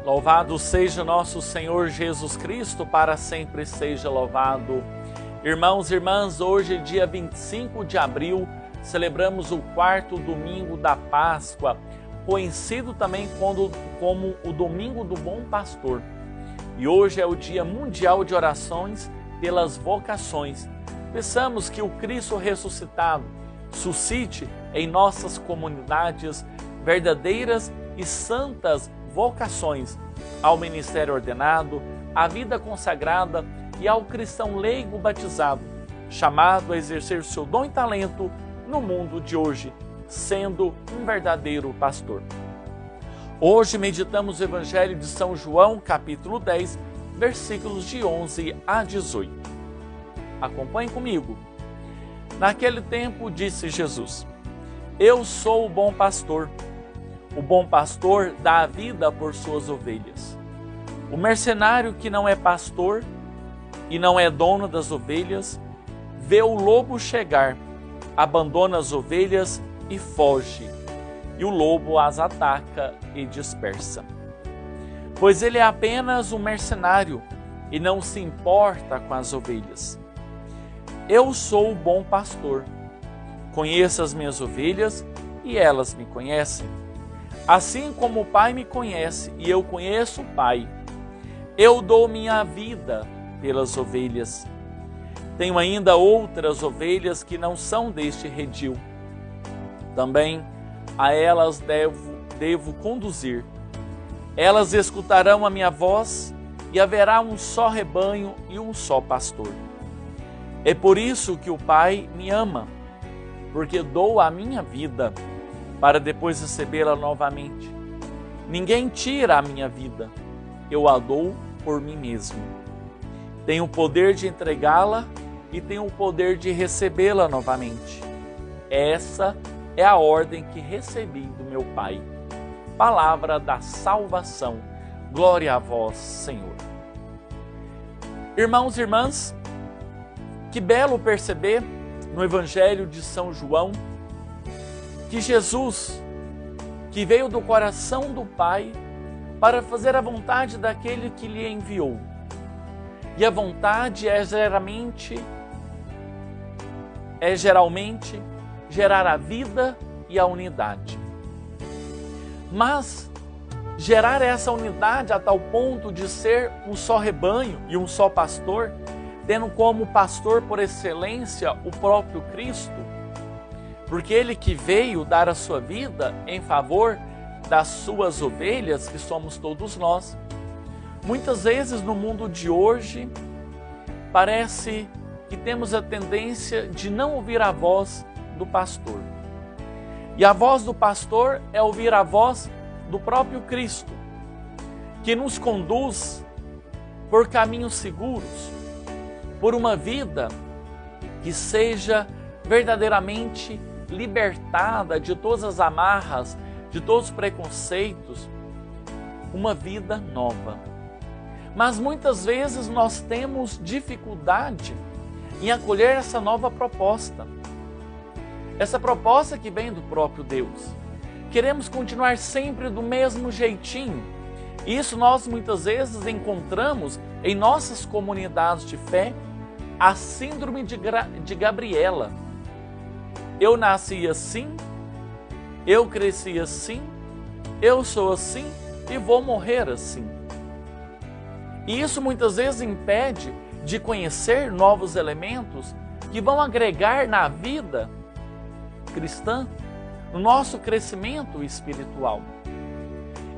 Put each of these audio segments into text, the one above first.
Louvado seja nosso Senhor Jesus Cristo, para sempre seja louvado. Irmãos e irmãs, hoje é dia 25 de abril, celebramos o quarto domingo da Páscoa, conhecido também como o Domingo do Bom Pastor. E hoje é o Dia Mundial de Orações pelas Vocações. Peçamos que o Cristo ressuscitado suscite em nossas comunidades verdadeiras e santas vocações ao ministério ordenado, à vida consagrada e ao cristão leigo batizado, chamado a exercer seu dom e talento no mundo de hoje, sendo um verdadeiro pastor. Hoje meditamos o Evangelho de São João, capítulo 10, versículos de 11 a 18. Acompanhe comigo. Naquele tempo disse Jesus: Eu sou o bom pastor. O bom pastor dá a vida por suas ovelhas. O mercenário que não é pastor e não é dono das ovelhas, vê o lobo chegar, abandona as ovelhas e foge, e o lobo as ataca e dispersa. Pois ele é apenas um mercenário e não se importa com as ovelhas. Eu sou o bom pastor. Conheço as minhas ovelhas e elas me conhecem. Assim como o Pai me conhece e eu conheço o Pai, eu dou minha vida pelas ovelhas. Tenho ainda outras ovelhas que não são deste redil. Também a elas devo conduzir. Elas escutarão a minha voz e haverá um só rebanho e um só pastor. É por isso que o Pai me ama, porque dou a minha vida para depois recebê-la novamente. Ninguém tira a minha vida, eu a dou por mim mesmo. Tenho o poder de entregá-la e tenho o poder de recebê-la novamente. Essa é a ordem que recebi do meu Pai. Palavra da salvação. Glória a vós, Senhor. Irmãos e irmãs, que belo perceber no Evangelho de São João que Jesus, que veio do coração do Pai para fazer a vontade daquele que lhe enviou. E a vontade é geralmente gerar a vida e a unidade. Mas gerar essa unidade a tal ponto de ser um só rebanho e um só pastor, tendo como pastor por excelência o próprio Cristo, porque ele que veio dar a sua vida em favor das suas ovelhas, que somos todos nós. Muitas vezes no mundo de hoje, parece que temos a tendência de não ouvir a voz do pastor. E a voz do pastor é ouvir a voz do próprio Cristo, que nos conduz por caminhos seguros, por uma vida que seja verdadeiramente libertada de todas as amarras, de todos os preconceitos, uma vida nova. Mas muitas vezes nós temos dificuldade em acolher essa nova proposta. Essa proposta que vem do próprio Deus. Queremos continuar sempre do mesmo jeitinho. Isso nós muitas vezes encontramos em nossas comunidades de fé, a síndrome de Gabriela. Eu nasci assim, eu cresci assim, eu sou assim e vou morrer assim. E isso muitas vezes impede de conhecer novos elementos que vão agregar na vida cristã, no nosso crescimento espiritual.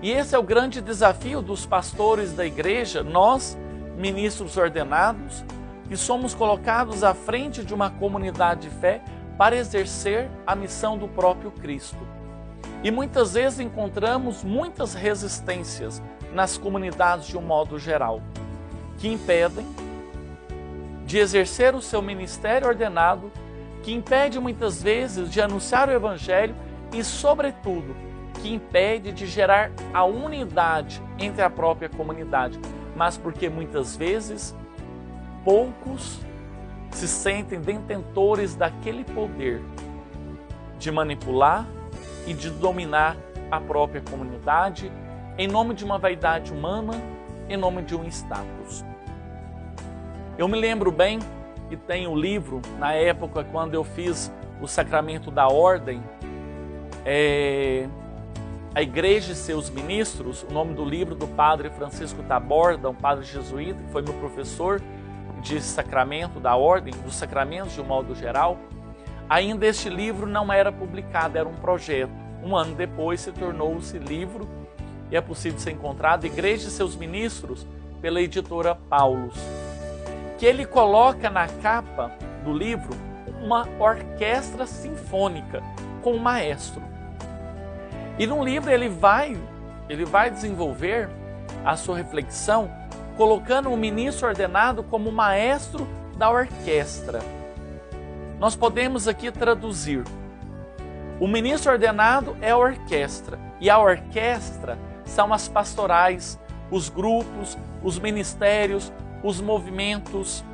E esse é o grande desafio dos pastores da igreja, nós, ministros ordenados, que somos colocados à frente de uma comunidade de fé para exercer a missão do próprio Cristo. E muitas vezes encontramos muitas resistências nas comunidades de um modo geral, que impedem de exercer o seu ministério ordenado, que impede muitas vezes de anunciar o Evangelho e, sobretudo, que impede de gerar a unidade entre a própria comunidade, mas porque muitas vezes poucos se sentem detentores daquele poder de manipular e de dominar a própria comunidade em nome de uma vaidade humana, em nome de um status. Eu me lembro bem que tem um livro, na época quando eu fiz o sacramento da ordem, A Igreja e Seus Ministros, o nome do livro do padre Francisco Taborda, um padre jesuíta, que foi meu professor de sacramento da ordem, dos sacramentos de um modo geral. Ainda este livro não era publicado, era um projeto. Um ano depois se tornou-se livro e é possível ser encontrado, Igreja e Seus Ministros, pela editora Paulus, que ele coloca na capa do livro uma orquestra sinfônica com um maestro. E no livro ele vai desenvolver a sua reflexão colocando o ministro ordenado como maestro da orquestra. Nós podemos aqui traduzir: o ministro ordenado é a orquestra, e a orquestra são as pastorais, os grupos, os ministérios, os movimentos,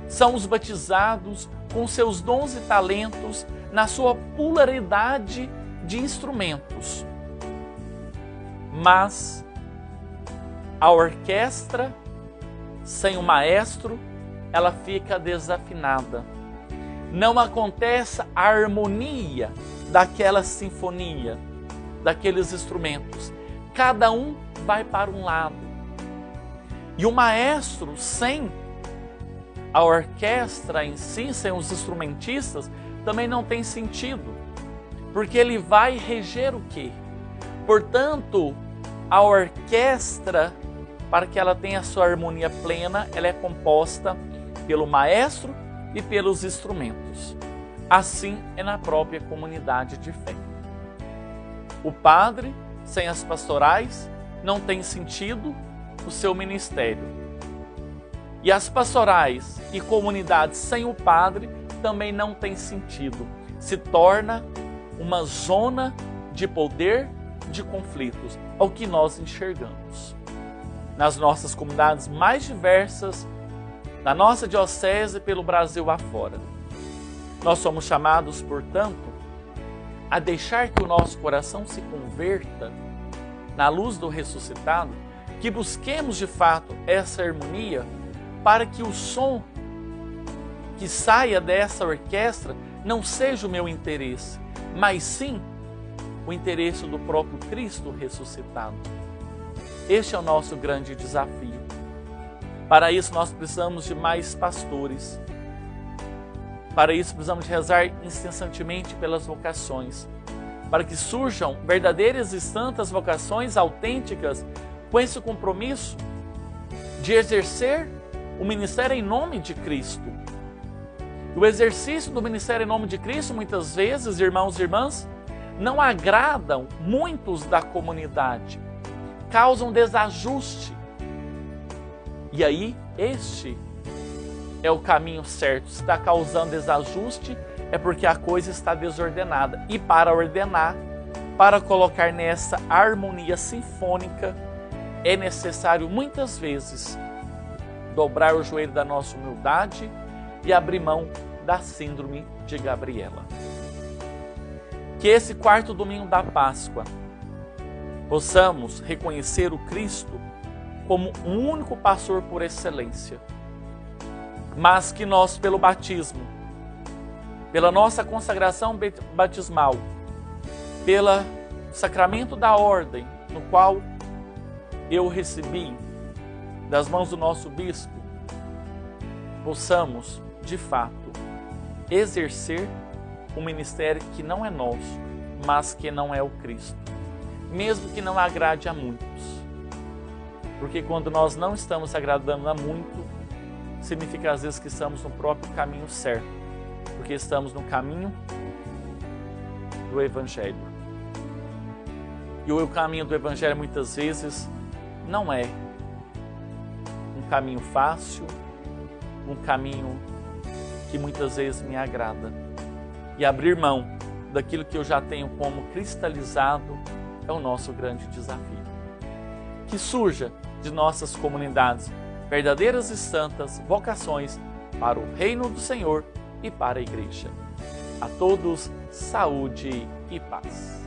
são os batizados com seus dons e talentos na sua pluralidade de instrumentos. Mas a orquestra, sem o maestro, ela fica desafinada. Não acontece a harmonia daquela sinfonia, daqueles instrumentos. Cada um vai para um lado. E o maestro, sem a orquestra em si, sem os instrumentistas, também não tem sentido. Porque ele vai reger o quê? Portanto, a orquestra, para que ela tenha a sua harmonia plena, ela é composta pelo maestro e pelos instrumentos. Assim é na própria comunidade de fé. O padre, sem as pastorais, não tem sentido o seu ministério. E as pastorais e comunidades sem o padre também não tem sentido. Se torna uma zona de poder, de conflitos, ao que nós enxergamos. Nas nossas comunidades mais diversas, na nossa diocese pelo Brasil afora. Nós somos chamados, portanto, a deixar que o nosso coração se converta na luz do ressuscitado, que busquemos de fato essa harmonia para que o som que saia dessa orquestra não seja o meu interesse, mas sim o interesse do próprio Cristo ressuscitado. Este é o nosso grande desafio. Para isso nós precisamos de mais pastores. Para isso precisamos de rezar incessantemente pelas vocações, para que surjam verdadeiras e santas vocações autênticas com esse compromisso de exercer o ministério em nome de Cristo. O exercício do ministério em nome de Cristo, muitas vezes, irmãos e irmãs, não agradam muitos da comunidade, causam desajuste. E aí, este é o caminho certo. Se está causando desajuste, é porque a coisa está desordenada. E para ordenar, para colocar nessa harmonia sinfônica, é necessário muitas vezes dobrar o joelho da nossa humildade e abrir mão da síndrome de Gabriela. Que esse quarto domingo da Páscoa possamos reconhecer o Cristo como o único pastor por excelência, mas que nós, pelo batismo, pela nossa consagração batismal, pelo sacramento da ordem, no qual eu recebi das mãos do nosso bispo, possamos, de fato, exercer um ministério que não é nosso, mas que não é o Cristo, mesmo que não agrade a muitos. Porque quando nós não estamos agradando a muito, significa às vezes que estamos no próprio caminho certo, porque estamos no caminho do Evangelho. E o caminho do Evangelho muitas vezes não é um caminho fácil, um caminho que muitas vezes me agrada. E abrir mão daquilo que eu já tenho como cristalizado é o nosso grande desafio. Que surja de nossas comunidades verdadeiras e santas vocações para o reino do Senhor e para a Igreja. A todos, saúde e paz.